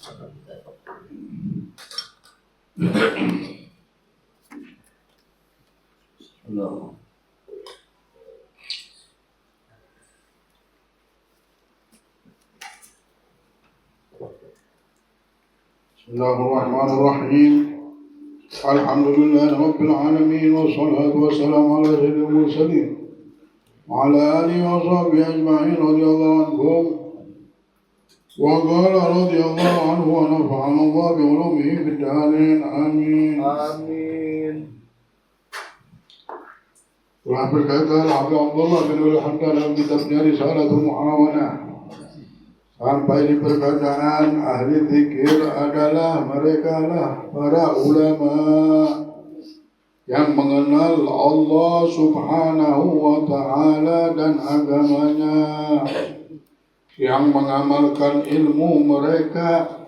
Allah. Bismillahirrahmanirrahim. Alhamdulillahi rabbil alamin wassalatu wassalamu ala sayyidil mursalin wa ala alihi wa sahbihi ajma'in radhiyallahu anhum wa qala radhiyallahu anhu wa nafa'ana Allah bi ulumihi fid darain amin. Amin. Telah berkata Abdullah bin Al-Hamdan dalam kitabnya Risalatul Muawanah, sampai di perkataan ahli zikir adalah mereka lah para ulama yang mengenal Allah subhanahu wa ta'ala dan agamanya, yang mengamalkan ilmu mereka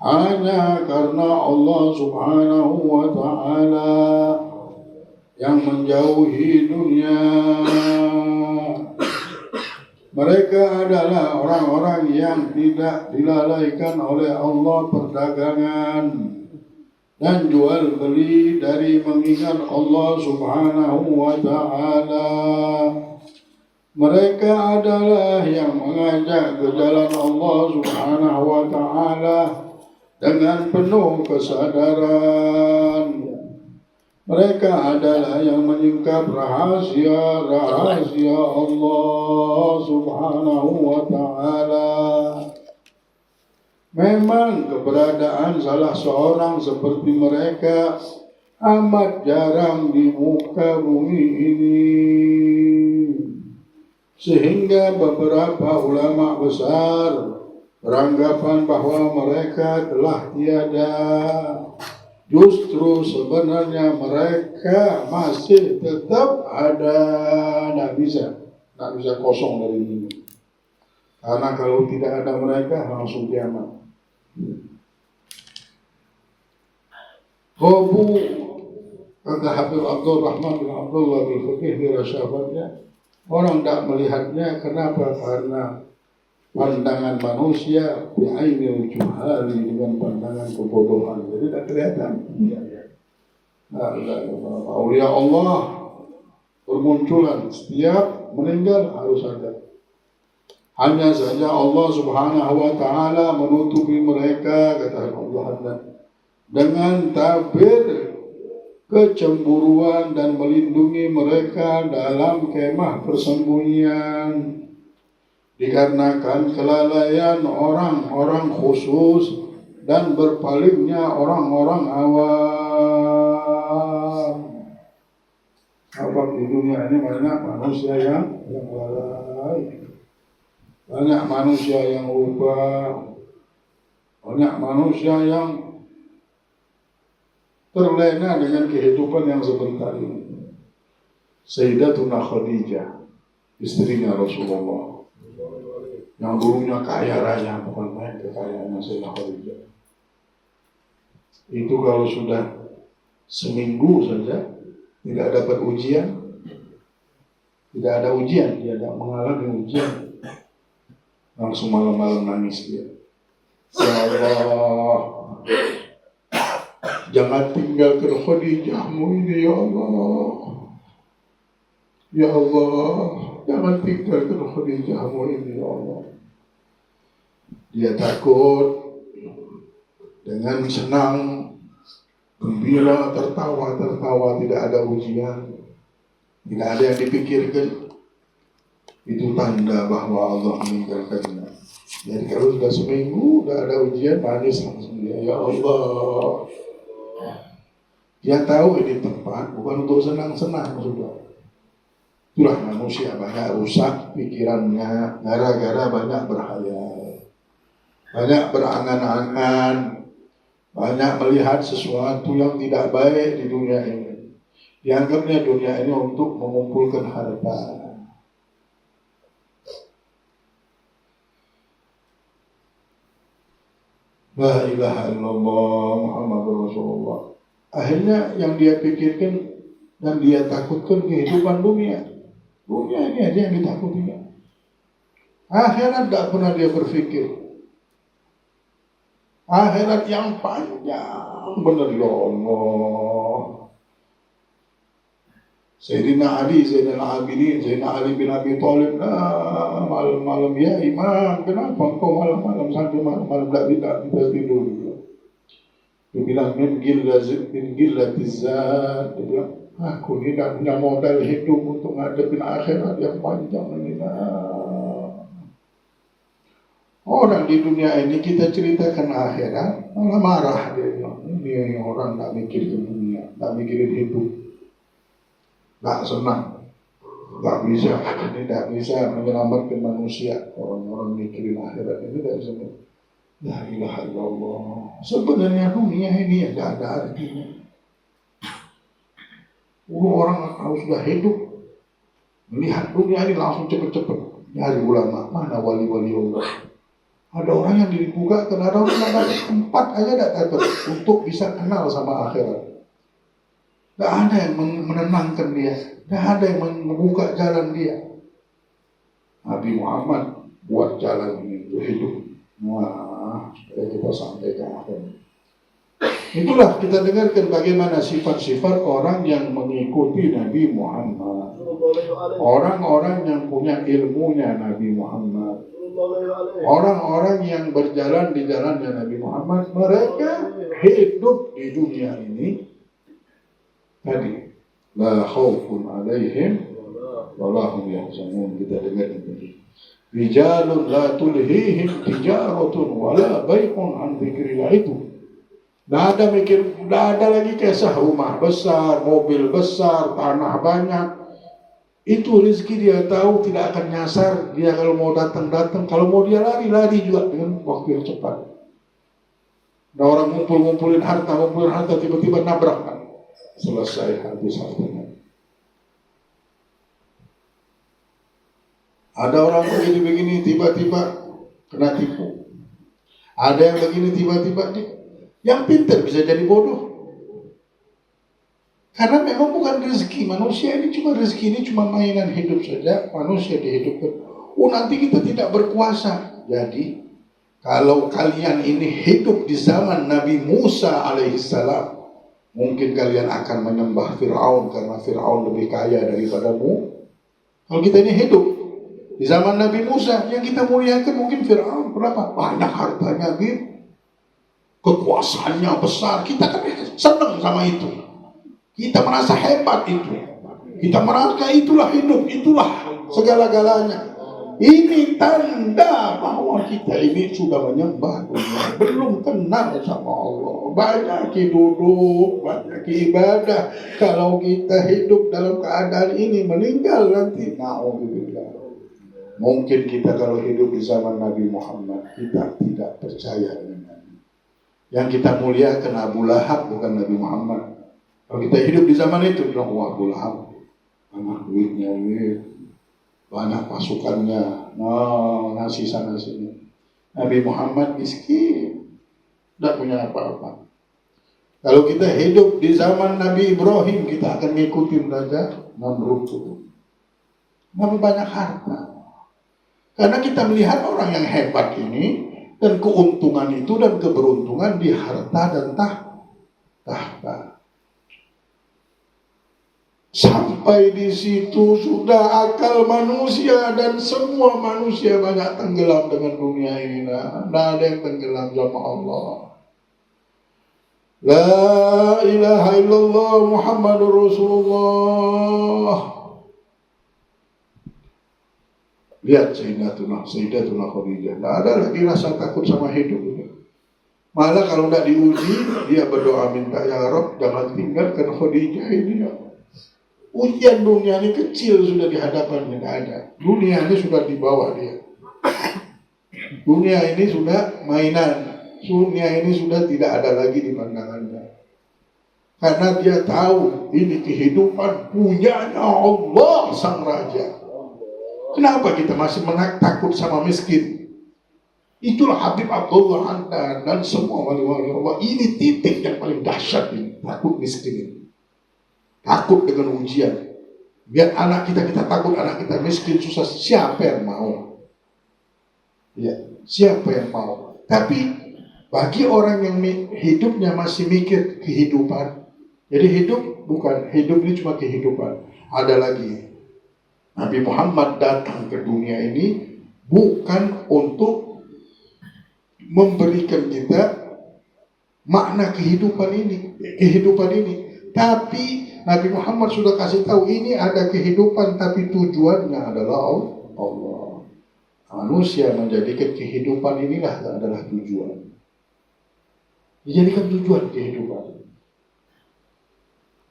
hanya karena Allah subhanahu wa ta'ala, yang menjauhi dunia. Mereka adalah orang-orang yang tidak dilalaikan oleh Allah perdagangan dan jual beli dari mengingat Allah subhanahu wa ta'ala. Mereka adalah yang mengajak ke jalan Allah subhanahu wa ta'ala dengan penuh kesadaran. Mereka adalah yang menyingkap rahasia-rahasia Allah subhanahu wa ta'ala. Memang keberadaan salah seorang seperti mereka amat jarang di muka bumi ini, sehingga beberapa ulama besar beranggapan bahwa mereka telah tiada. Justru sebenarnya mereka masih tetap ada, nggak bisa kosong dari ini. Karena kalau tidak ada mereka langsung kiamat. Qabu, kata Habib Abdul Rahman bin Abdullah bin Fakih di Rasyafatnya, orang tidak melihatnya. Kenapa? Karena pandangan manusia bi'ainil juhali, dengan pandangan kebodohan, jadi tidak kelihatan. Aulia Allah bermunculan, setiap meninggal harus ada. Hanya saja Allah subhanahu wa ta'ala menutupi mereka, kata Allah, dengan tabir kecemburuan dan melindungi mereka dalam kemah persembunyian. Dikarenakan kelalaian orang-orang khusus dan berpalingnya orang-orang awam. Sebab di dunia ini banyak manusia yang lalai, banyak manusia yang lupa, banyak manusia yang terlena dengan kehidupan yang sebentar ini. Sayyidatuna Khadijah, istrinya Rasulullah, yang dulunya kaya raya, bukan main kekayaannya Sayyidah Khadijah. Itu kalau sudah seminggu saja tidak dapat ujian, tidak ada ujian, dia tidak mengalami ujian, langsung malam-malam nangis dia. Ya Allah, jangan tinggalkan Khadijahmu ini ya Allah. Ya Allah, jangan tinggalkan Khadijahmu ini ya Allah. Dia takut, dengan senang, gembira, tertawa, tidak ada ujian, tidak ada yang dipikirkan. Itu tanda bahwa Allah meninggalkannya. Jadi kalau sudah seminggu, sudah ada ujian, nangis langsung dia. Ya Allah. Dia tahu ini tempat bukan untuk senang-senang sudah. Itulah manusia banyak rusak pikirannya gara-gara banyak berhayal, banyak berangan-angan, banyak melihat sesuatu yang tidak baik di dunia ini. Dianggapnya dunia ini untuk mengumpulkan harta. La ilaha illallah Muhammadur Rasulullah. Akhirnya yang dia pikirkan dan dia takutkan kehidupan dunia. Dunia ini aja yang ditakutinya. Akhirat tidak pernah dia berpikir. Akhirat yang panjang bener ya Allah. Sayyidina Ali, Zainal Abidin, Sayyidina Ali bin Abi Thalib, malam-malam ya Imam, kenapa engkau malam-malam sampai malam-malam tidak tidur? Dia bilang min gillatiz zat. Dia bilang aku ni tak punya modal hidup untuk ngadepin akhirat yang panjang ini. Orang di dunia ini kita ceritakan akhirat malah marah dia bilang ini orang tak mikirin dunia, tak mikirin hidup, tak senang. Tak bisa, ini tak bisa menyelamatkan manusia. Orang-orang mikirin akhirat ini tak bisa. La ilaha illallah. Sebenarnya dunia ini yang tak ada artinya. Orang kalau sudah hidup melihat dunia ini langsung cepat-cepat nyari ulama, mana wali-wali Allah. Ada orang yang dibuka, ada orang yang ada tempat aja tak dapat untuk bisa kenal sama akhirat. Tak ada yang menenangkan dia, tak ada yang membuka jalan dia. Nabi Muhammad buat jalan ini untuk hidup. Wah, supaya kita sampai ke akhir. Itulah kita dengarkan bagaimana sifat-sifat orang yang mengikuti Nabi Muhammad. Orang-orang yang punya ilmunya Nabi Muhammad. Orang-orang yang berjalan di jalannya Nabi Muhammad. Mereka hidup di dunia ini tadi. La khaufun alaihim wala hum yahzanun. Kita dengar ini. Rijalun la tulhihim tijaratun wala bai'un an dzikrillah itu. Dah ada lagi kisah rumah besar, mobil besar, tanah banyak. Itu rezeki dia tahu tidak akan nyasar. Dia kalau mau datang, kalau mau dia lari juga dengan waktu yang cepat. Ada orang ngumpulin harta, tiba-tiba nabrak kan. Selesai habis hartanya. Ada orang begini tiba-tiba kena tipu. Ada yang begini tiba-tiba yang pintar bisa jadi bodoh. Karena memang bukan rezeki manusia ini cuma mainan hidup saja. Manusia dihidupkan. Nanti kita tidak berkuasa. Jadi kalau kalian ini hidup di zaman Nabi Musa alaihissalam, mungkin kalian akan menyembah Fir'aun karena Fir'aun lebih kaya daripadamu. Kalau kita ini hidup di zaman Nabi Musa, yang kita muliakan mungkin Fir'aun. Kenapa? Banyak hartanya, kekuasaannya besar. Kita kan senang sama itu. Kita merasa hebat itu. Kita merasa itulah hidup, itulah segala-galanya. Ini tanda bahwa kita ini sudah menyembah dunia. Belum kenal sama Allah. Banyak duduk, banyak ibadah. Kalau kita hidup dalam keadaan ini, meninggal nanti. Na'udzubillah. Mungkin kita kalau hidup di zaman Nabi Muhammad, kita tidak percaya dengan Nabi. Yang kita muliakan Abu Lahab bukan Nabi Muhammad. Kalau kita hidup di zaman itu, bilang, wah Abu Lahab, banyak duitnya ini, banyak pasukannya, nasi sana sini. Nabi Muhammad miskin, tidak punya apa-apa. Kalau kita hidup di zaman Nabi Ibrahim, kita akan ngikutin Raja Namrud itu. Nabi banyak harta. Karena kita melihat orang yang hebat ini, dan keuntungan itu dan keberuntungan di harta dan tahta. Sampai di situ sudah akal manusia dan semua manusia banyak tenggelam dengan dunia ini. Nah, ada yang tenggelam sama Allah. La ilaha illallah Muhammadur Rasulullah. Lihat Sayyidatuna Khadijah. Tidak ada lagi rasa takut sama hidup ini. Malah kalau tidak diuji, dia berdoa minta, ya Rabb jangan tinggalkan Khadijah ini ya. Ujian dunia ini kecil sudah di hadapannya, tidak ada. Dunia ini sudah di bawah dia. Dunia ini sudah mainan. Dunia ini sudah tidak ada lagi di pandangannya. Karena dia tahu ini kehidupan punyanya Allah Sang Raja. Kenapa kita masih takut sama miskin? Itulah Habib Abdullah Hamdan dan semua wali-wali Allah. Ini titik yang paling dahsyat ini. Takut miskin ini. Takut dengan ujian. Biar anak kita takut anak kita miskin susah. Siapa yang mau? Ya, siapa yang mau? Tapi Bagi orang yang hidupnya masih mikir kehidupan, jadi hidup bukan, hidup ini cuma kehidupan. Ada lagi, Nabi Muhammad datang ke dunia ini bukan untuk memberikan kita makna kehidupan ini. Tapi Nabi Muhammad sudah kasih tahu ini ada kehidupan, tapi tujuannya adalah Allah. Manusia menjadikan kehidupan inilah adalah tujuan. Dijadikan tujuan kehidupan.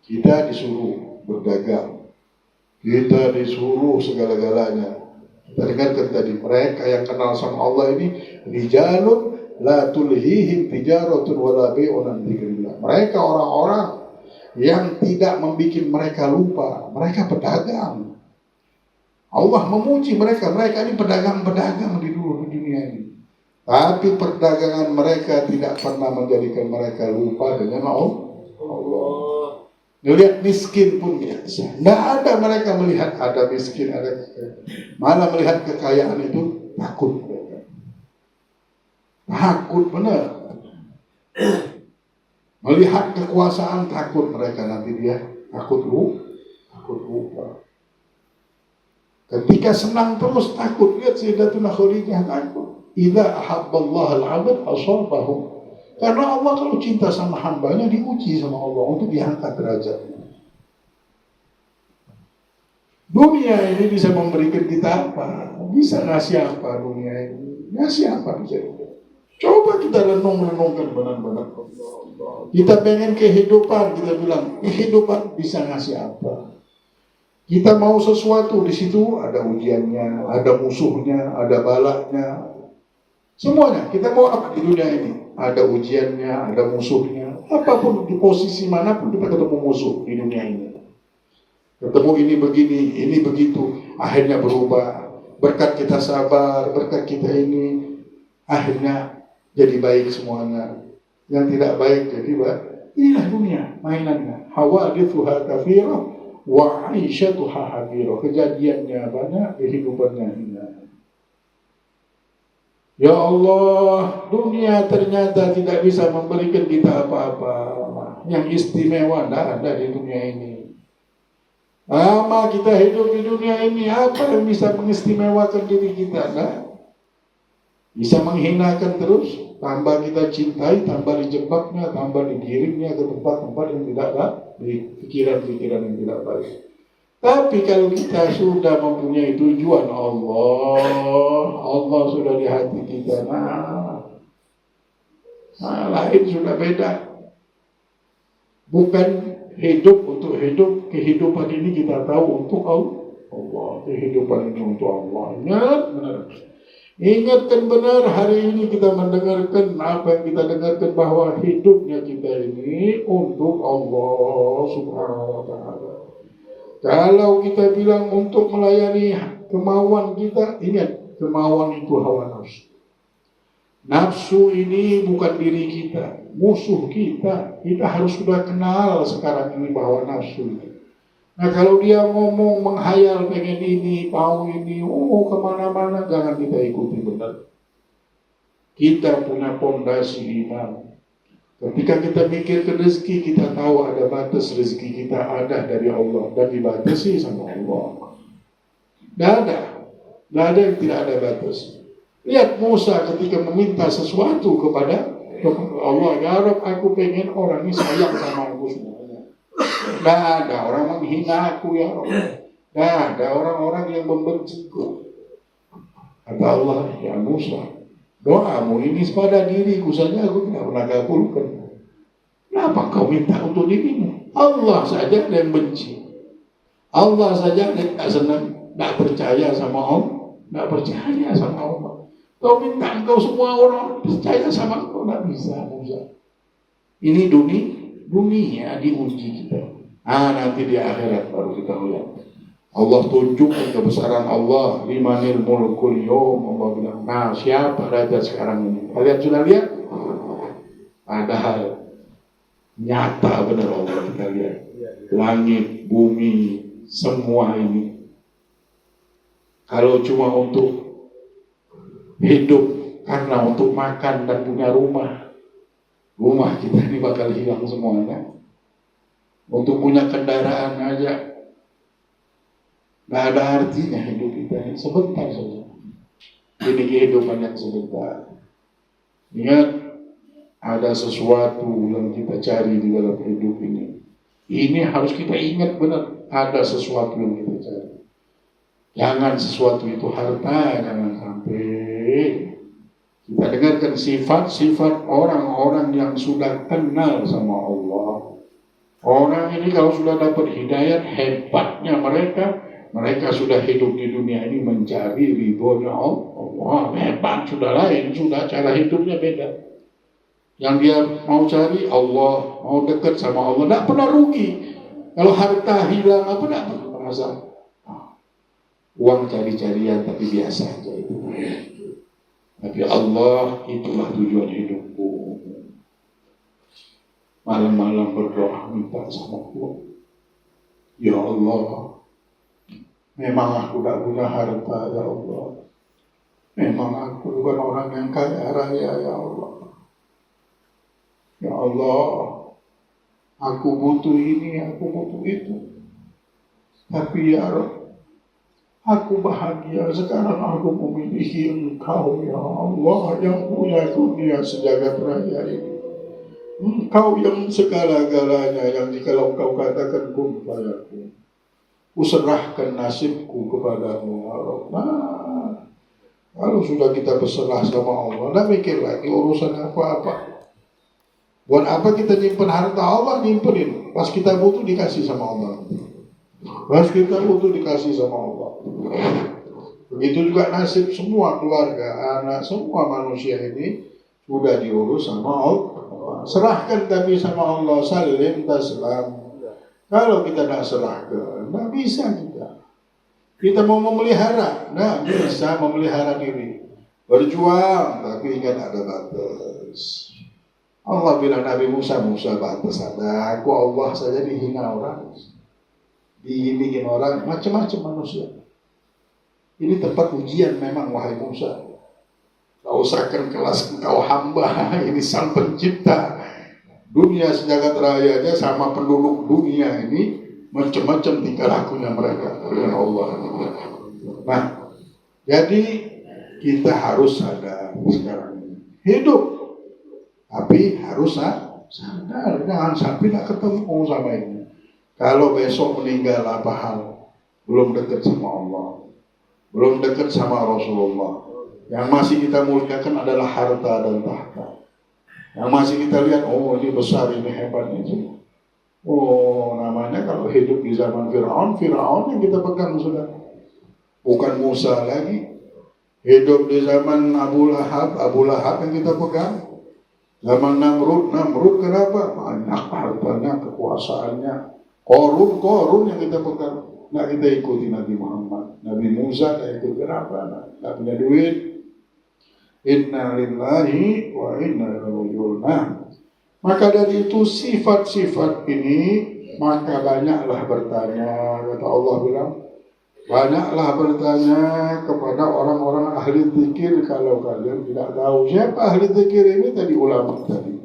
Kita disuruh berdagang, kita disuruh segala-galanya. Kita dengarkan tadi, mereka yang kenal sama Allah ini rijalun la tulhihim tijaratun wala bai'un an dzikrillah. Mereka orang-orang yang tidak membuat mereka lupa, mereka pedagang. Allah memuji mereka ini pedagang-pedagang di dunia ini. Tapi perdagangan mereka tidak pernah menjadikan mereka lupa dengan Allah. Melihat miskin pun biasa. Tidak ada mereka melihat ada miskin, ada kekayaan. Malah melihat kekayaan itu takut mereka. Takut benar. Melihat kekuasaan takut mereka, nanti dia takut lupa. Ketika senang terus takut. Lihat Sayyidatuna Khadijah takut. Idza ahabballahu al-'abd asabahu. Karena Allah kalau cinta sama hambanya diuji sama Allah untuk diangkat derajatnya. Dunia ini bisa memberikan kita apa? Bisa ngasih apa dunia ini? Ngasih apa bisa? Coba kita renungkan benar-benar. Kita pengen kehidupan, kita bilang kehidupan bisa ngasih apa? Kita mau sesuatu, di situ ada ujiannya, ada musuhnya, ada balaknya. Semuanya, kita mau apa di dunia ini? Ada ujiannya, ada musuhnya. Apapun, di posisi manapun kita ketemu musuh di dunia ini. Ketemu ini begini, ini begitu. Akhirnya berubah. Berkat kita sabar, berkat kita ini, akhirnya jadi baik semuanya. Yang tidak baik jadi baik. Inilah dunia, mainannya. Hawadithuha kathirah, wa aisyatuha hadirah. Kejadiannya banyak, kehidupannya indah. Ya Allah, dunia ternyata tidak bisa memberikan kita apa-apa. Yang istimewa tidak ada di dunia ini. Lama kita hidup di dunia ini, apa yang bisa mengistimewakan diri kita? Nah, bisa menghinakan terus. Tambah kita cintai, tambah dijebaknya, tambah digiringnya ke tempat-tempat yang tidak baik, di pikiran-pikiran yang tidak baik. Tapi kalau kita sudah mempunyai tujuan Allah sudah di hati kita, lain sudah beda. Bukan hidup untuk hidup, kehidupan ini kita tahu untuk Allah. Kehidupan ini untuk Allah. Ingat benar. Ingatkan benar, hari ini kita mendengarkan apa yang kita dengarkan, bahwa hidupnya kita ini untuk Allah Subhanahu wa ta'ala. Kalau kita bilang untuk melayani kemauan kita, ingat, kemauan itu hawa nafsu. Nafsu ini bukan diri kita, musuh kita. Kita harus sudah kenal sekarang ini bahwa nafsu itu. Nah, kalau dia ngomong menghayal pengen ini, mau ini, kemana-mana, jangan kita ikuti benar. Kita punya pondasi iman. Ketika kita mikir ke rezeki, kita tahu ada batas rezeki kita ada dari Allah dan dibatasi sama Allah. Tidak ada yang tidak ada batas. Lihat Musa ketika meminta sesuatu kepada Allah, ya Rabb, aku pengen orang ini sayang sama aku semuanya. Tidak ada orang menghina aku, ya Rabb. Tidak ada orang-orang yang membenciku. Kata Allah, ya Musa, doamu ini pada diriku saja aku tidak pernah kabulkan. Kenapa kau minta untuk dirimu? Allah saja yang benci. Allah saja yang tidak senang, tidak percaya sama Allah, tidak percaya sama Allah. Kau minta engkau semua orang percaya sama engkau, tidak bisa, Musa. Ini dunia diuji kita. Nanti di akhirat baru kita lihat. Allah tunjukkan kebesaran Allah. Limanil mulkul yawm. Allah bilang, siapa raja sekarang ini? Kalian sudah lihat? Padahal nyata benar Allah kita lihat. Langit, bumi, semua ini. Kalau cuma untuk hidup, karena untuk makan dan punya rumah, Rumah kita ini bakal hilang semuanya. Untuk punya kendaraan aja nggak ada artinya hidup kita ini sebentar saja. Ini kehidupan yang sebentar. Ingat, ada sesuatu yang kita cari di dalam hidup ini. Ini harus kita ingat benar, ada sesuatu yang kita cari. Jangan sesuatu itu harta, jangan sampai. Kita dengarkan sifat-sifat orang-orang yang sudah kenal sama Allah. Orang ini kalau sudah dapat hidayah, hebatnya mereka sudah hidup di dunia ini mencari ridhonya Allah. Hebat, sudah lain, sudah cara hidupnya beda. Yang dia mau cari Allah, mau dekat sama Allah, tidak pernah rugi. Kalau harta hilang, apa tidak pernah merasa uang cari-carian, tapi biasa aja itu. Tapi Allah, itulah tujuan hidupku. Malam-malam berdoa minta sama Allah, ya Allah, memang aku tidak punya harta, ya Allah. Memang aku bukan orang yang kaya raya, ya Allah. Ya Allah, aku butuh ini, aku butuh itu. Tapi ya Rabb, aku bahagia sekarang aku memiliki Engkau, ya Allah, yang punya dunia sejagat raya ini. Engkau yang segala-galanya, yang jikalau Engkau katakan kun fayakun. Kuserahkan nasibku kepadamu, ya Rabb. Nah, kalau sudah kita berserah sama Allah, tidak mikir lagi urusan apa-apa. Buat apa kita nyimpen harta? Allah nyimpenin. Pas kita butuh dikasih sama Allah. Pas kita butuh dikasih sama Allah. Begitu juga nasib semua keluarga, anak, semua manusia ini sudah diurus sama Allah. Serahkan tapi sama Allah, salim taslam. Kalau kita tidak serahkan, tidak bisa kita. Kita mau memelihara, tidak bisa memelihara diri. Berjuang, tapi ingat ada batas. Allah bilang Nabi Musa batas ada. Aku Allah saja dihina orang, dibikin orang, macam-macam manusia. Ini tempat ujian memang, wahai Musa. Kau usahakan kelas engkau hamba, ini sang pencipta dunia sejagat raya aja sama penduduk dunia ini, macam-macam tingkah lakunya mereka. Ya Allah. Nah, jadi kita harus sadar sekarang ini. Hidup, tapi harus sadar, jangan sampai tidak ketemu sama ini. Kalau besok meninggal apa hal? Belum dekat sama Allah, belum dekat sama Rasulullah. Yang masih kita muliakan adalah harta dan tahta. Yang masih kita lihat, oh ini besar, ini hebat, ini. Oh, namanya kalau hidup di zaman Fir'aun yang kita pegang sudah. Bukan Musa lagi. Hidup di zaman Abu Lahab yang kita pegang. Zaman Namrud kenapa? Banyak hartanya, kekuasaannya. Korun yang kita pegang. Nggak kita ikuti Nabi Muhammad. Nabi Musa nggak ikut, kenapa? Nggak punya duit. Inna lillahi wa inna ilaihi raji'un. Maka dari itu sifat-sifat ini, maka banyaklah bertanya. Kata Allah bilang, banyaklah bertanya kepada orang-orang ahli zikir kalau kalian tidak tahu. Siapa ahli zikir ini? Tadi ulama tadi.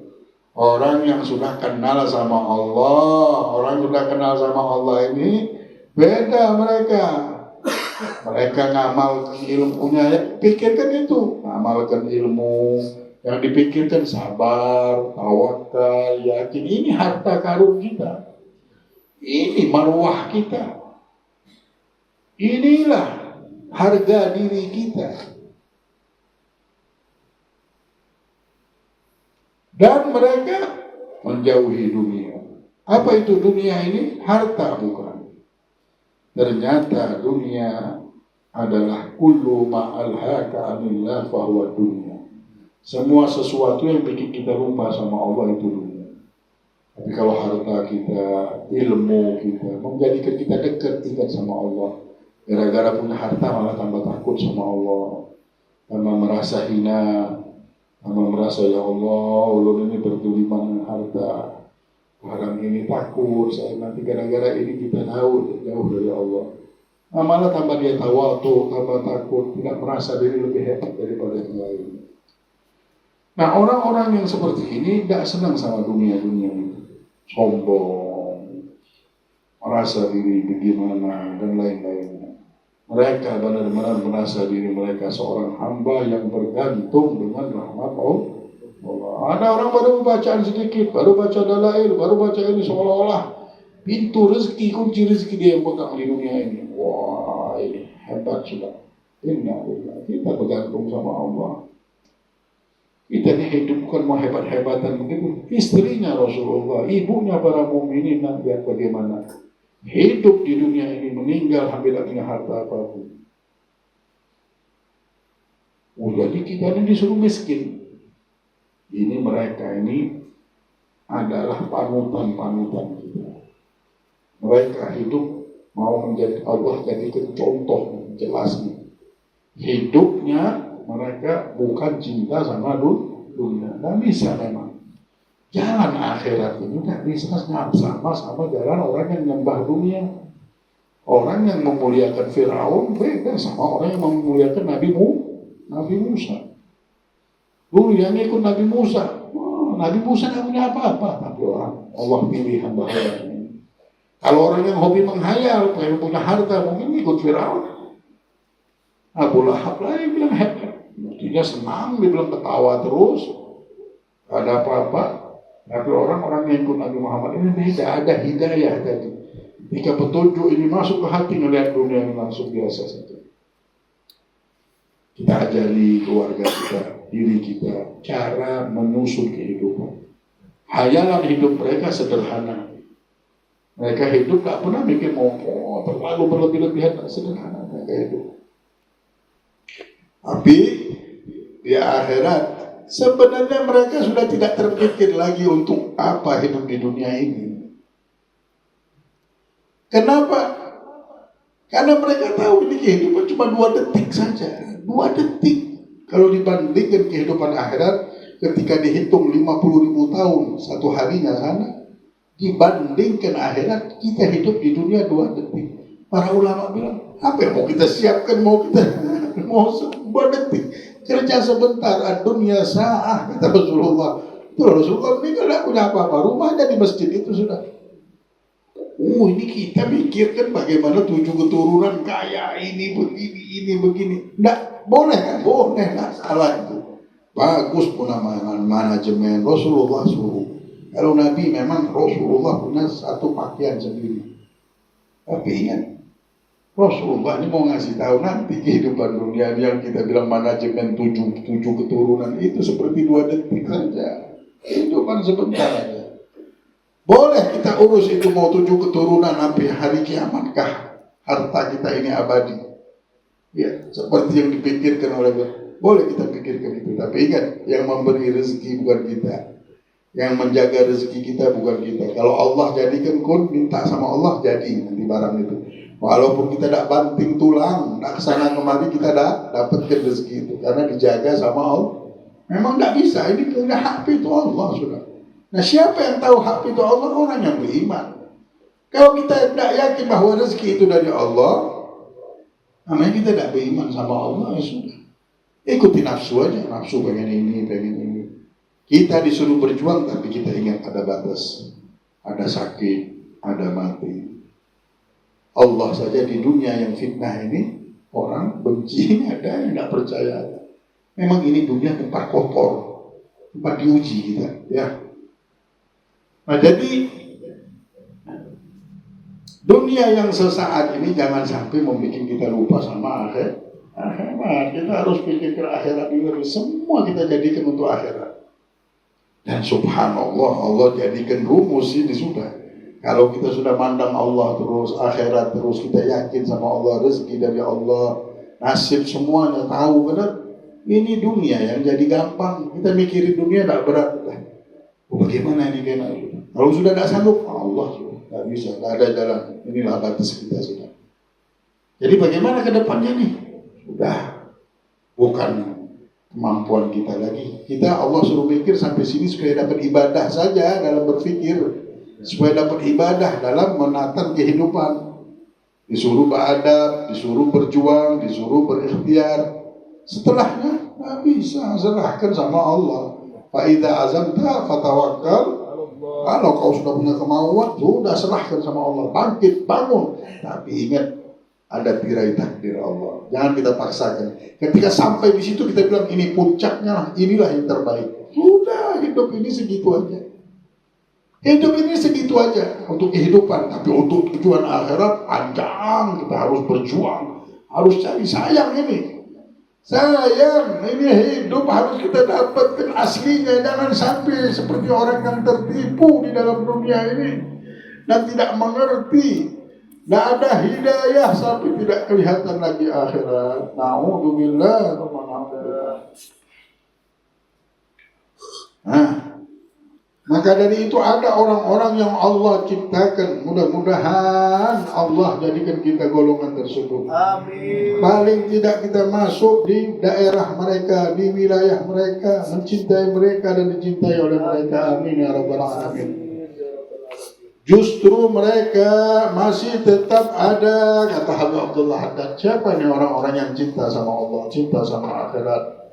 Orang yang sudah kenal sama Allah. Orang yang sudah kenal sama Allah ini beda mereka. Mereka ngamalkan ilmunya, ya pikirkan itu, ngamalkan ilmu. Yang dipikirkan sabar, tawakal, yakin. Ini harta karun kita. Ini marwah kita. Inilah harga diri kita. Dan mereka menjauhi dunia. Apa itu dunia ini? Harta bukan. Ternyata dunia adalah kullu ma'alhaka anillah fahuwa dunia. Semua sesuatu yang bikin kita lupa sama Allah itu dunia. Tapi kalau harta kita, ilmu kita, menjadikan kita dekat sama Allah. Gara-gara punya harta malah tambah takut sama Allah. Tambah merasa hina. Tambah merasa, ya Allah, ulun ini bertuliman dengan harta. Orang ini takut, saya nanti gara-gara ini kita jauh dari Allah. Nah, malah tambah dia tawadu, tambah takut, tidak merasa diri lebih hebat daripada yang lain. Nah, orang-orang yang seperti ini tidak senang sama dunia-dunia itu. Sombong, merasa diri bagaimana, dan lain-lainnya. Mereka benar-benar merasa diri mereka seorang hamba yang bergantung dengan rahmat Allah. Ada orang baru bacaan sedikit, baru baca dalail, baru baca ini seolah-olah pintu rezeki, kunci rezeki dia yang pegang di dunia ini. Wah, ini hebat sudah. Innalillah, kita bergantung sama Allah. Kita ini hidup bukan mau hebat-hebatan begitu. Istrinya Rasulullah, ibunya para mukminin, lihat bagaimana hidup di dunia ini, meninggal hampir tidak punya harta apapun. Jadi kita ini disuruh miskin. Ini mereka ini adalah panutan-panutan kita. Mereka hidup mau menjadi Allah jadikan contoh jelasnya. Hidupnya mereka bukan cinta sama dunia. Tidak bisa memang. Jalan akhirat ini tidak bisa sama jalan orang yang menyembah dunia. Orang yang memuliakan Firaun beda sama orang yang memuliakan Nabi Musa. Dulu yang ikut Nabi Musa, Nabi Musa tidak punya apa-apa, tapi Allah pilih hamba-hambanya. Kalau orang yang hobi menghayal, pengen punya harta, mungkin ikut Firaun. Abu Lahab lah yang bilang hebat. Dia senang, dia bilang ketawa terus, tidak ada apa-apa. Tapi orang-orang yang ikut Nabi Muhammad ini tidak ada hidayah tadi. Jika petunjuk ini masuk ke hati, melihat dunia ini langsung biasa saja. Kita ajari keluarga kita, diri kita, cara menyusun kehidupan. Hayalan hidup mereka sederhana. Mereka hidup tak pernah mikir mau terlalu berlebih-lebihan, sederhana mereka hidup. Tapi di akhirat sebenarnya mereka sudah tidak terpikir lagi untuk apa hidup di dunia ini. Kenapa? Karena mereka tahu ini kehidupan cuma 2 detik saja. 2 detik. Kalau dibandingkan kehidupan akhirat ketika dihitung 50.000 tahun satu harinya sana, dibandingkan akhirat kita hidup di dunia 2 detik. Para ulama bilang, apa yang mau kita siapkan, mau 2 detik. Kerja sebentar, dunia sa'ah, kata Rasulullah. Itu Rasulullah ini tidak punya apa-apa, rumahnya di masjid itu sudah. Ini kita pikirkan bagaimana 7 keturunan kaya, ini begini. Nggak, boleh kan? Boleh, nggak salah itu. Bagus pun manajemen, Rasulullah suruh. Kalau Nabi memang Rasulullah punya satu pakaian sendiri. Tapi ingat, Rasulullah ini mau ngasih tahu nanti kehidupan dunia yang kita bilang manajemen 7 keturunan itu seperti 2 detik saja. Kehidupan sebentar aja. Boleh kita urus itu mau 7 keturunan sampai hari kiamatkah harta kita ini abadi. Ya, seperti yang dipikirkan oleh boleh kita pikirkan itu. Tapi ingat, yang memberi rezeki bukan kita. Yang menjaga rezeki kita bukan kita. Kalau Allah jadikan kun, minta sama Allah jadi nanti barang itu. Walaupun kita tidak banting tulang, tidak kesana kemari, kita dapatkan rezeki itu. Karena dijaga sama Allah. Memang tidak bisa, ini punya hak itu Allah sudah. Nah, siapa yang tahu hak itu Allah? Orang yang beriman. Kalau kita tidak yakin bahwa rezeki itu dari Allah, namanya kita tidak beriman sama Allah, ya sudah. Ikuti nafsu aja, nafsu pengen ini. Kita disuruh berjuang, tapi kita ingat ada batas. Ada sakit, ada mati. Allah saja di dunia yang fitnah ini, orang benci, ada yang tidak percaya. Memang ini dunia tempat kotor, tempat diuji kita, ya. Nah, jadi dunia yang sesaat ini jangan sampai membuat kita lupa sama akhirat. Kita harus pikir ke akhirat dulu. Semua kita jadikan untuk akhirat. Dan subhanallah, Allah jadikan rumus ini sudah. Kalau kita sudah mandang Allah terus, akhirat terus, kita yakin sama Allah, rezeki dari Allah, nasib semuanya tahu benar. Ini dunia yang jadi gampang. Kita mikirin dunia tak berat. Bagaimana ini kena? Kalau sudah tidak sanggup, Allah sudah tidak bisa, tidak ada jalan. Inilah batas kita sudah. Jadi bagaimana ke depannya nih? Sudah bukan kemampuan kita lagi. Kita Allah suruh pikir sampai sini supaya dapat ibadah saja dalam berpikir, supaya dapat ibadah dalam menata kehidupan. Disuruh beradab, disuruh berjuang, disuruh berikhtiar. Setelahnya tidak bisa, serahkan sama Allah. Fa idza azamta fatawakkal. Kalau kau sudah punya kemauan, sudah serahkan sama Allah. Bangkit, bangun. Tapi ingat, ada tirai takdir Allah. Jangan kita paksakan. Ketika sampai di situ kita bilang ini puncaknya, inilah yang terbaik. Sudah, hidup ini segitu aja. Hidup ini segitu aja untuk kehidupan. Tapi untuk tujuan akhirat panjang. Kita harus berjuang, harus cari. Sayang ini. Sayang, ini hidup harus kita dapatkan aslinya. Jangan sampai seperti orang yang tertipu di dalam dunia ini dan tidak mengerti. Tidak ada hidayah sampai tidak kelihatan lagi akhirat. Na'udzubillah. Maka dari itu ada orang-orang yang Allah ciptakan. Mudah-mudahan Allah jadikan kita golongan tersebut. Amin. Paling tidak kita masuk di daerah mereka, di wilayah mereka, mencintai mereka dan dicintai oleh mereka. Amin ya rabbal alamin. Justru mereka masih tetap ada, kata Habib Abdullah Haddad. Siapa nih orang-orang yang cinta sama Allah, cinta sama akhirat?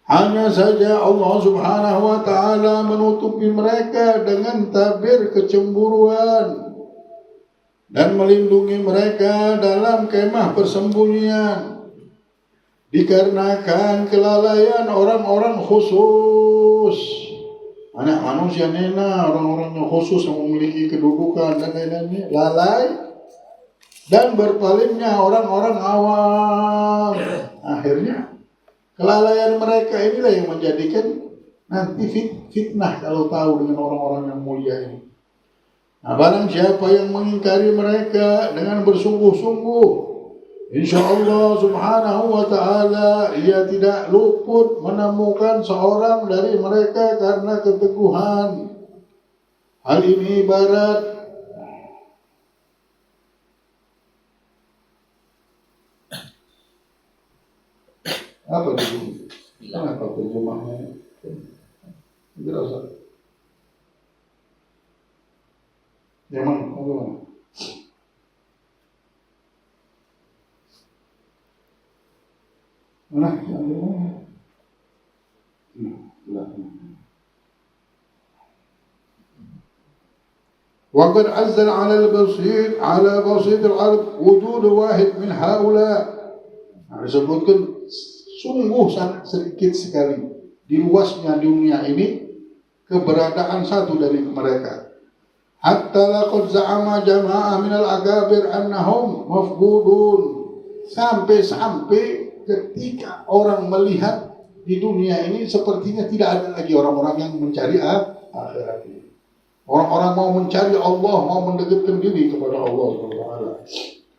Hanya saja Allah Subhanahu wa ta'ala menutupi mereka dengan tabir kecemburuan dan melindungi mereka dalam kemah persembunyian dikarenakan kelalaian orang-orang khusus, anak manusia nena, orang-orang yang khusus yang memiliki kedudukan dan lain-lainnya, lalai dan berpalingnya orang-orang awam. Akhirnya kelalaian mereka inilah yang menjadikan nanti fitnah kalau tahu dengan orang-orang yang mulia ini. Nah, barang siapa yang mengingkari mereka dengan bersungguh-sungguh, insya Allah Subhanahu wa ta'ala ia tidak luput menemukan seorang dari mereka karena keteguhan. Hal ini ibarat apa itu? Kenapa terjemahnya? Jelas. Yang mana? Mana? وقد عزل على البسيط الأرض وجود واحد من هؤلاء. Disebutkan sungguh sangat sedikit sekali di luasnya dunia ini keberadaan satu dari mereka. Hatta laqad za'ama jama'ah minal agabir annahum mafqudun. Sampai ketika orang melihat di dunia ini sepertinya tidak ada lagi orang-orang yang mencari akhirat ini. Orang-orang mau mencari Allah, mau mendekatkan diri kepada Allah Subhanahu wa ta'ala.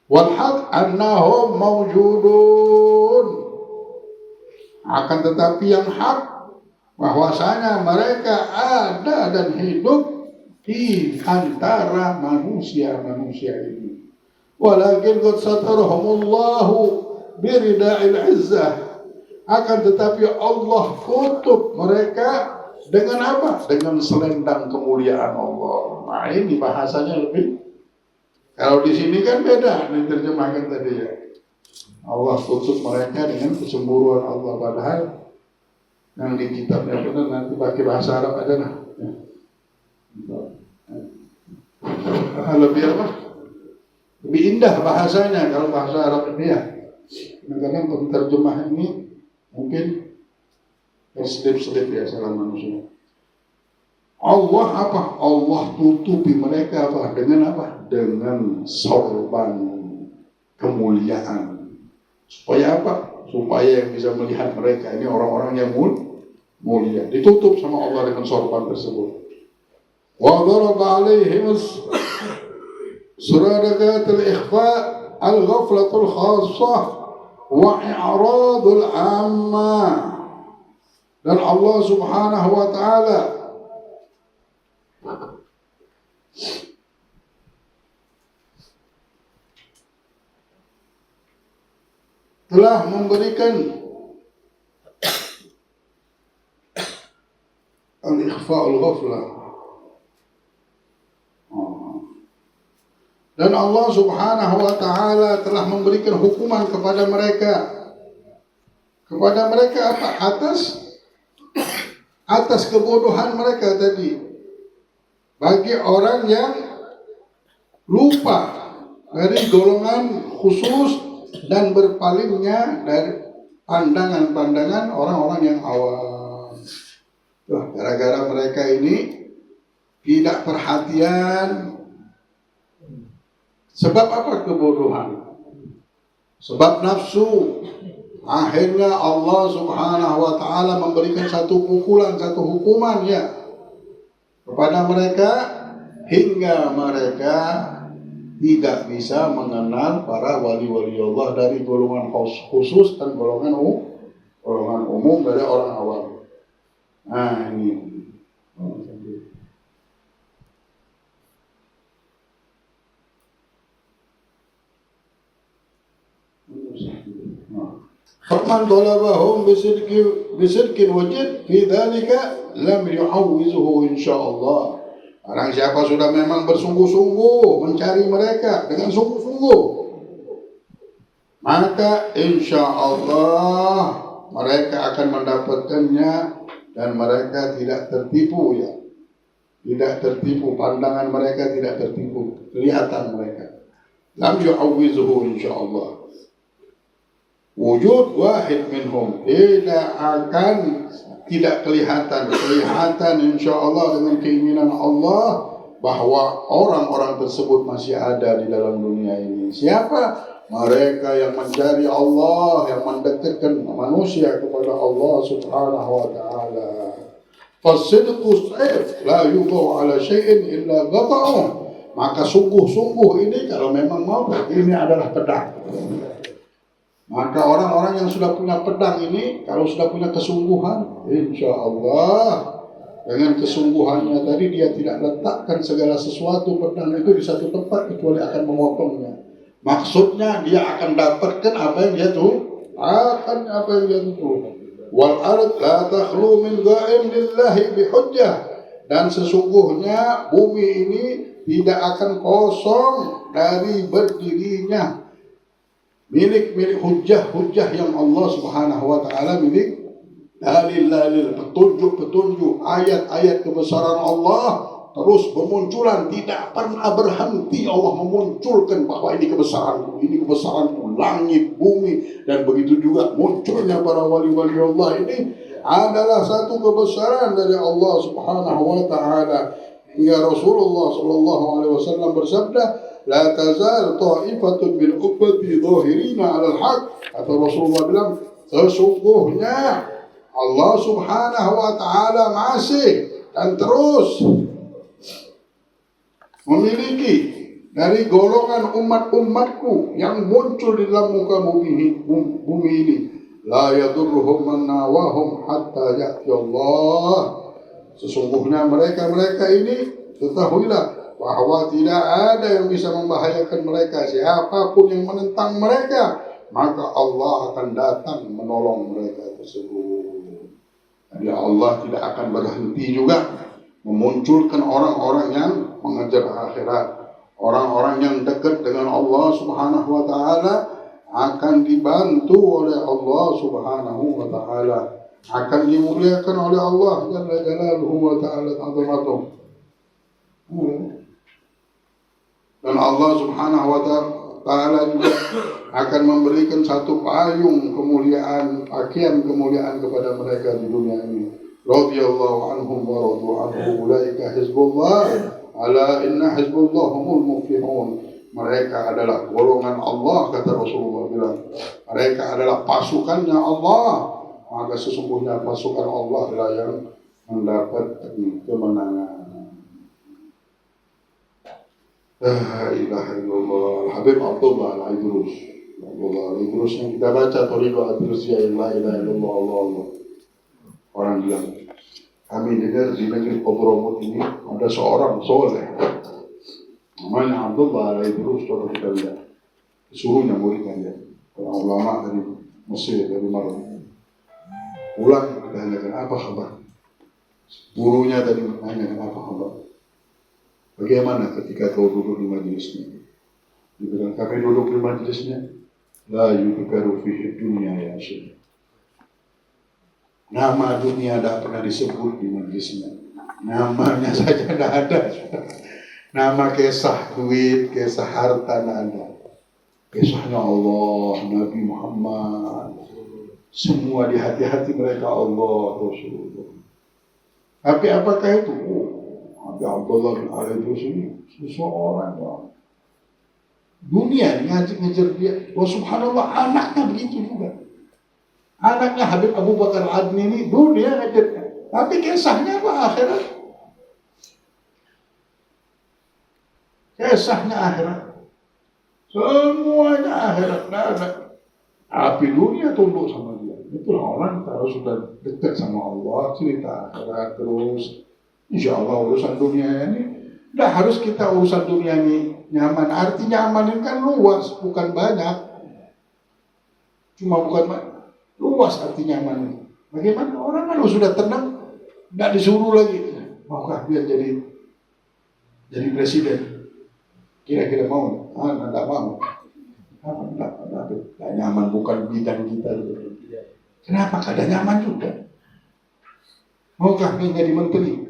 Wal haq annahum mawjudun. Akan tetapi yang hak bahwasanya mereka ada dan hidup di antara manusia-manusia ini. Walakin qad satarahumullahu birida'il izzah. Akan tetapi Allah tutup mereka dengan apa? Dengan selendang kemuliaan Allah. Nah, ini bahasanya lebih. Kalau di sini kan beda diterjemahkan tadi ya. Allah tutup mereka dengan kecemburuan Allah, padahal yang di kitabnya benar nanti pakai bahasa Arab aja lah. Lebih apa? Lebih indah bahasanya kalau bahasa Arab ini ya. Kadang-kadang penterjemah ini mungkin selip-selip ya salah manusia. Allah apa? Allah tutupi mereka apa? Dengan apa? Dengan sorban kemuliaan. Supaya apa? Supaya yang bisa melihat mereka ini orang-orang yang mulia. Ditutup sama Allah dengan sorban tersebut. Wa daraba alaihim suradakat al-ikhfa al-ghaflatul khassah wa i'radul amma. Dan Allah Subhanahu wa ta'ala telah memberikan al-ikhfa'ul ghaflah. Dan Allah Subhanahu wa ta'ala telah memberikan hukuman kepada mereka. Kepada mereka apa? Atas atas kebodohan mereka tadi. Bagi orang yang lupa dari golongan khusus dan berpalingnya dari pandangan-pandangan orang-orang yang awam. Gara-gara mereka ini tidak perhatian. Sebab apa kebodohan? Sebab nafsu. Akhirnya Allah Subhanahu wa ta'ala memberikan satu pukulan, satu hukuman ya kepada mereka hingga mereka tidak bisa mengenal para wali-wali Allah dari golongan khusus dan golongan umum dari orang awam. Nah ini. Faman talabahum bisidqin wajid fi dzalika lam yu'awwizuhu insyaallah. Orang siapa sudah memang bersungguh-sungguh mencari mereka dengan sungguh-sungguh, maka insyaallah mereka akan mendapatkannya dan mereka tidak tertipu ya. Tidak tertipu, pandangan mereka tidak tertipu, kelihatan mereka. Lam yu'awwizuhu insyaallah. Wujud wahid minhum tidak kelihatan insya Allah dengan keinginan Allah bahwa orang-orang tersebut masih ada di dalam dunia ini. Siapa? Mereka yang mencari Allah, yang mendekatkan manusia kepada Allah Subhanahu wa ta'ala. Fasidqu sayf la yudau ala syai'in illa gata'uh. Maka sungguh-sungguh ini kalau memang mau ini adalah pedang. Maka orang-orang yang sudah punya pedang ini, kalau sudah punya kesungguhan, insya Allah dengan kesungguhannya tadi dia tidak letakkan segala sesuatu pedang itu di satu tempat kecuali akan memotongnya. Maksudnya dia akan dapatkan apa yang dia tuh, Wal ard la takhlu min ghaim lillahi bihujjah. Dan sesungguhnya bumi ini tidak akan kosong dari berdirinya milik hujjah yang Allah Subhanahu wa ta'ala milik dalil petunjuk ayat-ayat kebesaran Allah terus bermunculan, tidak pernah berhenti. Allah memunculkan bahwa ini kebesaranku, langit, bumi, dan begitu juga munculnya para wali-wali Allah ini adalah satu kebesaran dari Allah Subhanahu wa ta'ala. Hingga Rasulullah sallallahu alaihi wasallam bersabda, la tazal ta'ifatun min ummati dhahirina 'alal haq. Atau Rasulullah bilang, sesungguhnya Allah Subhanahu wa ta'ala masih dan terus memiliki dari golongan umat-umatku yang muncul di dalam muka bumi ini. La yadurruhum man nawahum hatta ya'ti Allah. Sesungguhnya mereka ini, ketahuilah bahwa tidak ada yang bisa membahayakan mereka. Siapapun yang menentang mereka, maka Allah akan datang menolong mereka tersebut. Jadi Allah tidak akan berhenti juga memunculkan orang-orang yang mengejar akhirat. Orang-orang yang dekat dengan Allah Subhanahu wa ta'ala akan dibantu oleh Allah Subhanahu wa ta'ala, akan dimuliakan oleh Allah Jalla Jalaluhu wa ta'ala azamatuh. Dan Allah Subhanahu wa ta'ala juga akan memberikan satu payung kemuliaan, pakaian kemuliaan kepada mereka di dunia ini. Radhiyallahu anhum wa radu anhu, ulaika hizbullah, ala inna hizbullah humul muflihun. Mereka adalah golongan Allah, kata Rasulullah bilang. Mereka adalah pasukannya Allah, maka sesungguhnya pasukan Allah adalah yang mendapat kemenangan. La ilaha illallah. Habib Abdullah Al-Idrus. Yang kita baca Thariqah Al-Idrusiyah, la ilaha illallah Allah. Orang bilang, kami dengar di negeri Hadramaut ini ada seorang soleh namanya Abdullah Al-Idrus. Coba kita lihat, suruhnya muridnya dia, orang ulama dari Mesir, dari Marok. Pulang ditanyakan apa kabar, gurunya tadi menanyakan apa kabar, bagaimana ketika kau duduk di majelisnya. Dia bilang, kami duduk di majelisnya, la yudhkaru fihi dunya ya syekh. Nama dunia tidak pernah disebut di majlisnya. Namanya saja tidak ada. Nama kisah duit, kisah harta tidak ada. Kisahnya Allah, Nabi Muhammad. Semua di hati-hati mereka Allah, Rasulullah. Tapi apakah itu? Nabi Abdullah bin Al-Idrus ini seseorang yang dunia ngajar dia. Oh subhanallah, anaknya begitu juga. Anaknya Habib Abu Bakar Adni ini dunia ngajarnya. Tapi kisahnya apa? Akhirat. Kisahnya akhirat. Semuanya akhirat. Tidak ada. Api dunia tunduk sama dia. Itulah orang kalau sudah dekat sama Allah, cerita akhirat terus. Insya Allah urusan dunia ini tidak harus kita urusan dunia ini nyaman. Arti nyaman ini kan luas, bukan banyak. Cuma bukan banyak. Luas arti nyaman ini. Bagaimana orang kalau sudah tenang, tidak disuruh lagi. Maukah dia jadi presiden? Kira-kira mau? Tidak mau. Tidak nyaman, bukan bidang kita. Kenapa? Kada nyaman juga. Maukah dia jadi menteri?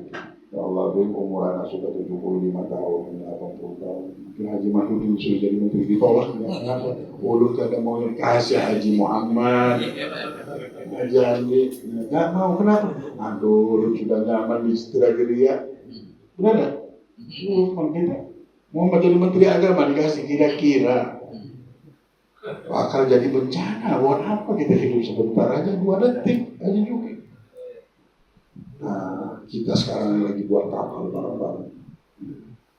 Ya Allah, bin umur anak sudah 75 tahun, 80 tahun. Mungkin Haji Mahyudin sudah jadi menteri ditolak. Kenapa? Ulu kada mau kasih Haji Muhammad. Haji Andi. Tidak mau, kenapa? Aduh, lu sudah nyaman di Sutradara. Benar tak? Kita mau menjadi menteri agama dikasih kira-kira. Bakal jadi bencana. Buat apa kita hidup sebentar aja, 2 detik aja juga. Nah, kita sekarang lagi buat kapal bareng-bareng.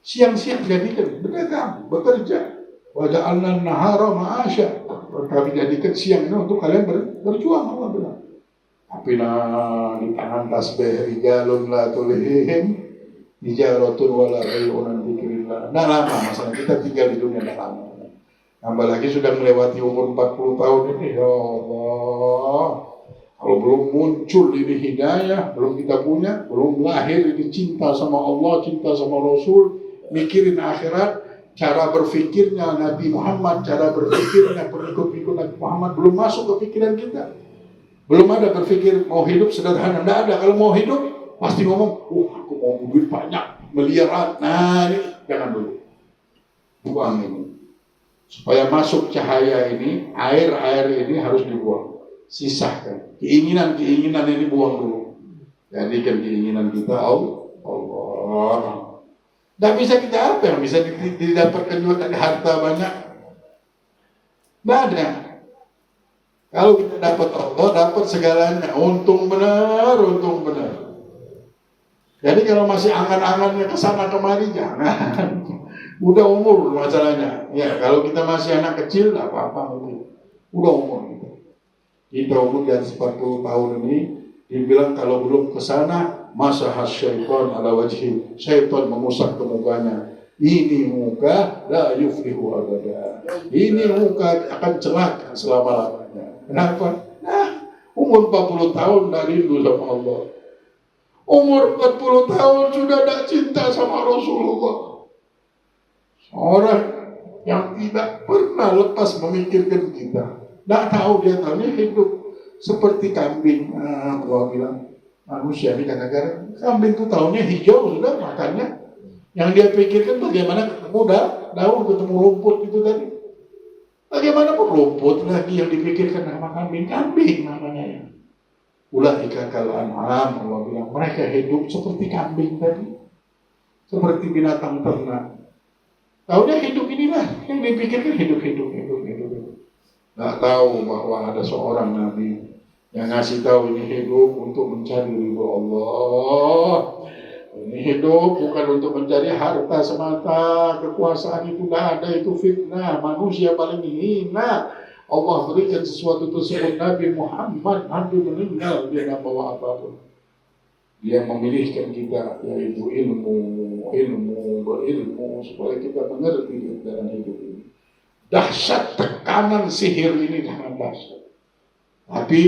Siang-siang jadikan berdagang, bekerja. Waja'alna nahara ma'asya. Kami jadikan siang ini untuk kalian berjuang, Allah bilang. Tapi di tangan tasbih rijalun la tulihim tijaratun wala bai'un dzikrillah. Nah lama masalah kita tinggal di dunia dah lama. Tambah lagi sudah melewati umur 40 tahun ini, ya Allah. Kalau belum muncul ini hidayah, belum kita punya, belum lahir ini cinta sama Allah, cinta sama Rasul, mikirin akhirat, cara berfikirnya Nabi Muhammad, cara berfikirnya pengikut-pengikut Nabi Muhammad belum masuk ke pikiran kita. Belum ada berpikir mau hidup sederhana, tidak ada. Kalau mau hidup pasti ngomong, aku mau duit banyak, miliaran. Nah ini jangan dulu. Buang ini. Supaya masuk cahaya ini, air ini harus dibuang. Sisahkan. Keinginan ini buang dulu. Jadikan keinginan kita Allah. Tidak bisa kita apa yang bisa didapatkan juga dari harta banyak. Tidak ada. Kalau kita dapat Allah, dapat segalanya. Untung benar. Jadi kalau masih angan-angannya kesana kemari, jangan. Udah umur masalahnya. Ya, kalau kita masih anak kecil, tidak apa-apa. Udah umur. Kita umur di atas 40 tahun ini, dibilang kalau belum ke sana, masahas syaitan ala wajhi. Syaitan memusak ke mukanya. Ini muka la yuflihu abada. Ini muka akan celaka selama-lamanya. Kenapa? Umur 40 tahun dari rindu sama Allah. Umur 40 tahun sudah tidak cinta sama Rasulullah. Orang yang tidak pernah lepas memikirkan kita. Tidak tahu dia tahunya hidup seperti kambing. Gua bilang manusia ini kadang-kadang kambing itu tahunya hijau sudah makannya. Yang dia pikirkan bagaimana ketemu daun, ketemu rumput itu tadi. Bagaimana pun rumput lagi yang dipikirkan nama kambing namanya. Ulaika kal an'am, Allah bilang mereka hidup seperti kambing tadi, seperti binatang ternak. Tahunya hidup inilah yang dipikirkan hidup. Nggak tahu bahwa ada seorang Nabi yang ngasih tahu ini hidup untuk mencari ridho Allah. Ini hidup bukan untuk mencari harta semata, kekuasaan itu tidak ada, itu fitnah, manusia paling hina. Allah berikan sesuatu tersebut Nabi Muhammad, Nabi meninggal dia tidak bawa apapun. Dia memilihkan kita yaitu berilmu supaya kita mengerti dalam hidup ini. Dahsyat tekanan sihir ini sangat dahsyat. Tapi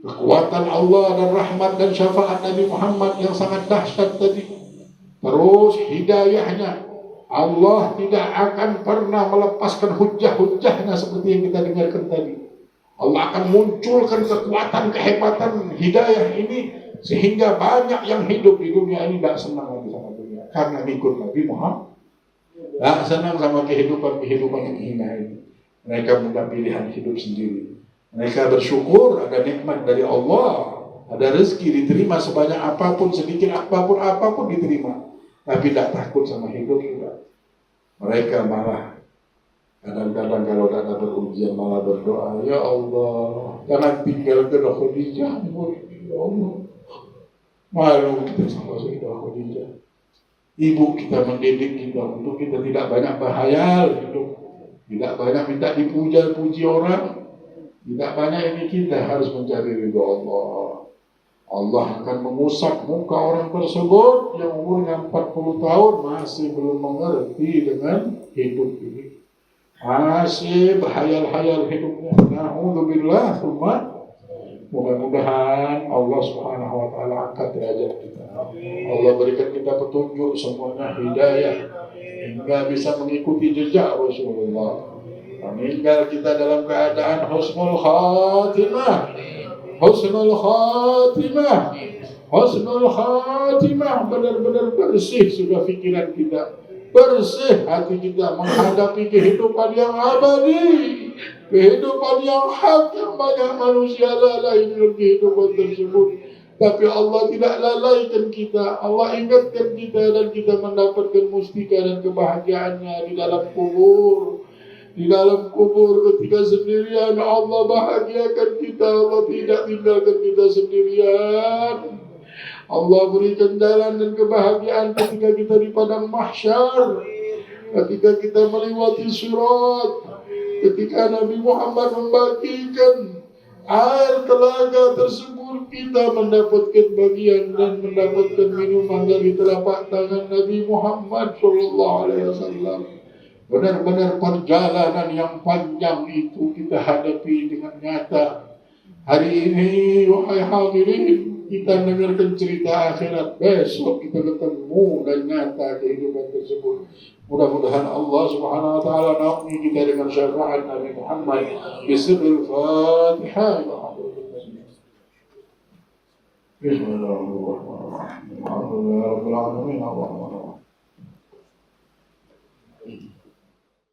kekuatan Allah dan rahmat dan syafaat Nabi Muhammad yang sangat dahsyat tadi. Terus hidayahnya. Allah tidak akan pernah melepaskan hujah-hujahnya seperti yang kita dengarkan tadi. Allah akan munculkan kekuatan, kehebatan hidayah ini sehingga banyak yang hidup di dunia ini tidak senang lagi sama dunia karena ikut Nabi Muhammad. Tidak senang sama kehidupan yang hina ini. Mereka punya pilihan hidup sendiri. Mereka bersyukur ada nikmat dari Allah, ada rezeki diterima sebanyak apapun, sedikit apapun diterima. Tapi tidak takut sama hidup juga. Mereka malah kadang-kadang kalau ada berujian malah berdoa, ya Allah, jangan tinggalkan Khadijah, ya Allah. Malu kita sama Sayyidah Khadijah. Ibu kita mendidik kita untuk kita tidak banyak berhayal hidup, tidak banyak minta dipuja-puji orang, tidak banyak ini, kita harus mencari ridho Allah. Allah akan mengusap muka orang tersebut yang umurnya 40 tahun masih belum mengerti dengan hidup ini. Masih berhayal-hayal hidupnya. Na'udzubillah, mudah-mudahan Allah Subhanahu wa taala angkat derajat kita. Allah berikan kita petunjuk semuanya, hidayah hingga bisa mengikuti jejak Rasulullah. Meninggal kita dalam keadaan husnul khatimah. Husnul khatimah. Husnul khatimah, benar-benar bersih sudah pikiran kita. Bersih hati kita menghadapi kehidupan yang abadi, kehidupan yang hak yang banyak manusia lalai dalam kehidupan tersebut. Tapi Allah tidak lalaikan kita. Allah ingatkan kita dan kita mendapatkan mustika dan kebahagiaannya di dalam kubur. Di dalam kubur ketika sendirian Allah bahagiakan kita. Allah tidak tinggalkan kita sendirian. Allah berikan jalan dan kebahagiaan ketika kita di padang mahsyar, ketika kita melewati sirat, ketika Nabi Muhammad membagikan air telaga tersebut, kita mendapatkan bagian dan mendapatkan minuman dari telapak tangan Nabi Muhammad SAW. Benar-benar perjalanan yang panjang itu kita hadapi dengan nyata. Hari ini, wahai hadirin, kita dengarkan cerita akhirat, besok kita ketemu dan nyata kehidupan tersebut. Mudah-mudahan Allah Subhanahu wa taala naungi kita dengan syafaat Nabi Muhammad bisirril Fatihah. Bismillahirrahmanirrahim. Alhamdulillahirabbil alamin.